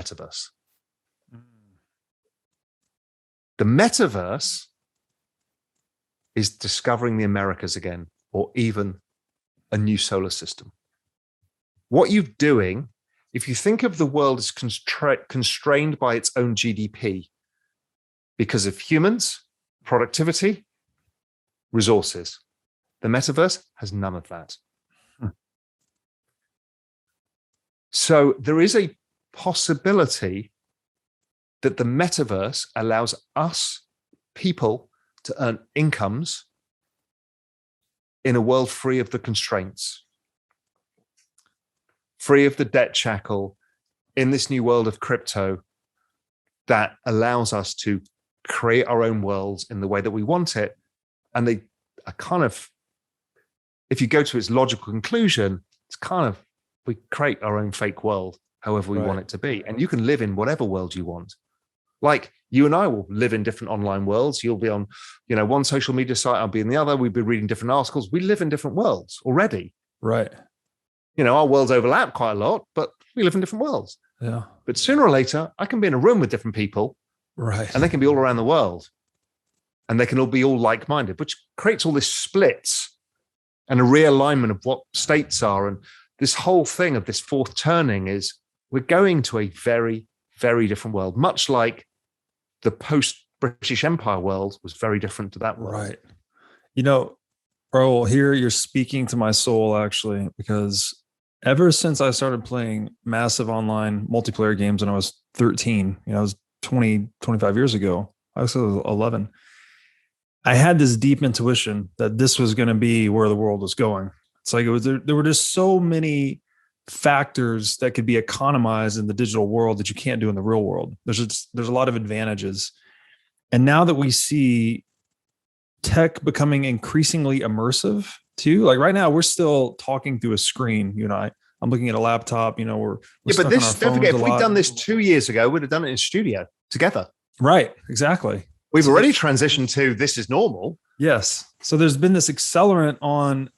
metaverse. The metaverse is discovering the Americas again, or even a new solar system. What you're doing, if you think of the world as constrained by its own GDP because of humans, productivity, resources, the metaverse has none of that. So there is a possibility that the metaverse allows us people to earn incomes in a world free of the constraints, free of the debt shackle, in this new world of crypto that allows us to create our own worlds in the way that we want it. And they are kind of, if you go to its logical conclusion, it's kind of, we create our own fake world, however we want it to be. And you can live in whatever world you want. Like you and I will live in different online worlds. You'll be on, one social media site, I'll be in the other. We've been reading different articles. We live in different worlds already. Right. Our worlds overlap quite a lot, but we live in different worlds. Yeah. But sooner or later, I can be in a room with different people. Right. And they can be all around the world. And they can all be all like-minded, which creates all this splits and a realignment of what states are. And this whole thing of this fourth turning is we're going to a very, very different world, much like the post-British Empire world was very different to that world. Right. Raoul, here you're speaking to my soul, actually, because ever since I started playing massive online multiplayer games when I was 13, it was 25 years ago. I was 11. I had this deep intuition that this was going to be where the world was going. It's like there were just so many factors that could be economized in the digital world that you can't do in the real world. There's a lot of advantages. And now that we see tech becoming increasingly immersive too, like right now we're still talking through a screen, you and I'm looking at a laptop, we're but this, don't forget, if we'd done this 2 years ago, we'd have done it in studio together. Right, exactly. We've already transitioned to this is normal. Yes. So there's been this accelerant on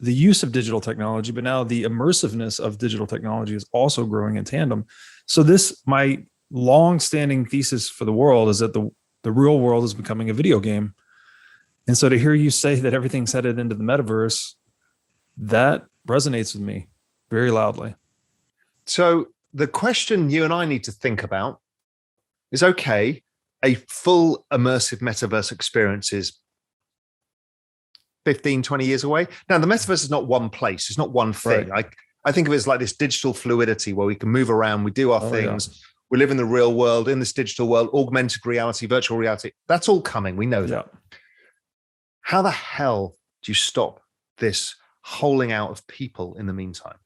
the use of digital technology, but now the immersiveness of digital technology is also growing in tandem. So my long-standing thesis for the world is that the real world is becoming a video game. And so to hear you say that everything's headed into the metaverse, that resonates with me very loudly. So the question you and I need to think about is, okay, a full immersive metaverse experience is 15, 20 years away. Now, the metaverse is not one place. It's not one thing. Right. I think of it as like this digital fluidity where we can move around, we do our things. Yeah. We live in the real world, in this digital world, augmented reality, virtual reality. That's all coming. We know that. Yeah. How the hell do you stop this holing out of people in the meantime?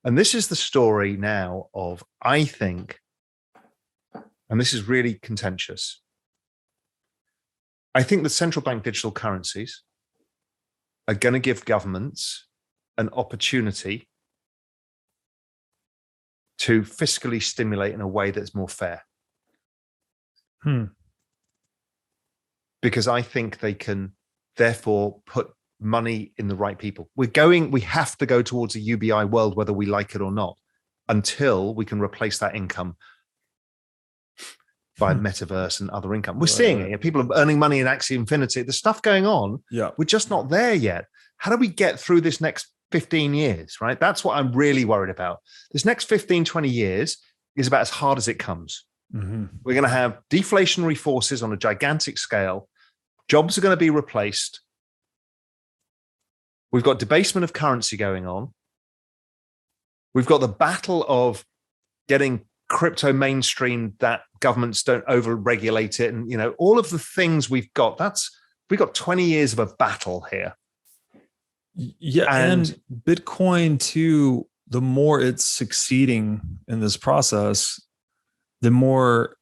And this is the story now of, I think, and this is really contentious, I think the central bank digital currencies are going to give governments an opportunity to fiscally stimulate in a way that's more fair. Because I think they can therefore put money in the right people. We have to go towards a UBI world, whether we like it or not, until we can replace that income by metaverse and other income. We're seeing it. People are earning money in Axie Infinity. There's stuff going on. Yeah. We're just not there yet. How do we get through this next 15 years, right? That's what I'm really worried about. This next 15, 20 years is about as hard as it comes. Mm-hmm. We're going to have deflationary forces on a gigantic scale. Jobs are going to be replaced. We've got debasement of currency going on. We've got the battle of getting crypto mainstream that governments don't over-regulate it. And, all of the things we've got 20 years of a battle here. Yeah. And Bitcoin too, the more it's succeeding in this process, the more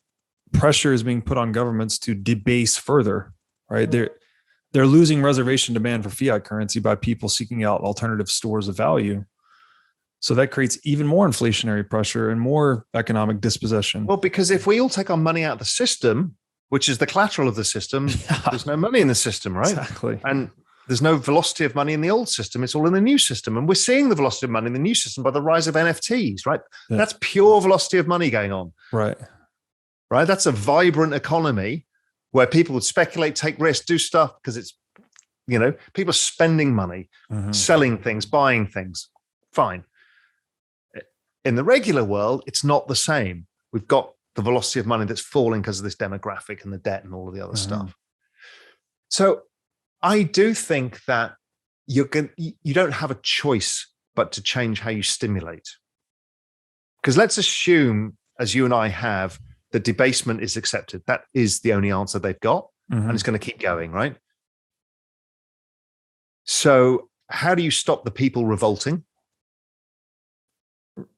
pressure is being put on governments to debase further, right? They're losing reservation demand for fiat currency by people seeking out alternative stores of value. So that creates even more inflationary pressure and more economic dispossession. Well, because if we all take our money out of the system, which is the collateral of the system, there's no money in the system, right? Exactly. And There's no velocity of money in the old system. It's all in the new system. And we're seeing the velocity of money in the new system by the rise of NFTs, right? Yeah. That's pure velocity of money going on. Right. Right. That's a vibrant economy where people would speculate, take risks, do stuff because it's, people are spending money, selling things, buying things. Fine. In the regular world, it's not the same. We've got the velocity of money that's falling because of this demographic and the debt and all of the other stuff. So I do think that you don't have a choice but to change how you stimulate. Because let's assume, as you and I have, that debasement is accepted. That is the only answer they've got, and it's going to keep going, right? So how do you stop the people revolting?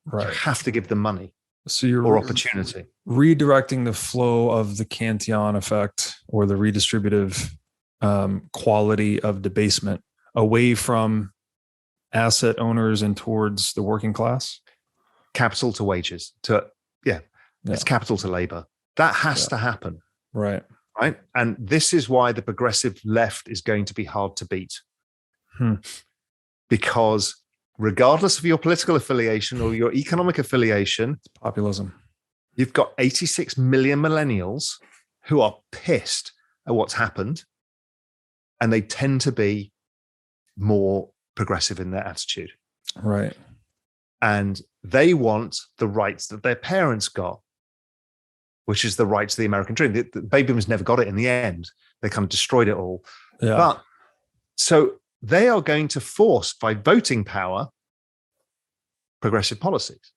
Right. You have to give them money or opportunity. Redirecting the flow of the Cantillon effect or the redistributive quality of debasement away from asset owners and towards the working class. Capital to wages. It's capital to labor. That has to happen. Right. Right. And this is why the progressive left is going to be hard to beat. Because regardless of your political affiliation or your economic affiliation, it's populism. You've got 86 million millennials who are pissed at what's happened, and they tend to be more progressive in their attitude. Right. And they want the rights that their parents got, which is the rights of the American dream. The baby boomers never got it in the end. They kind of destroyed it all. Yeah. But so they are going to force, by voting power, progressive policies.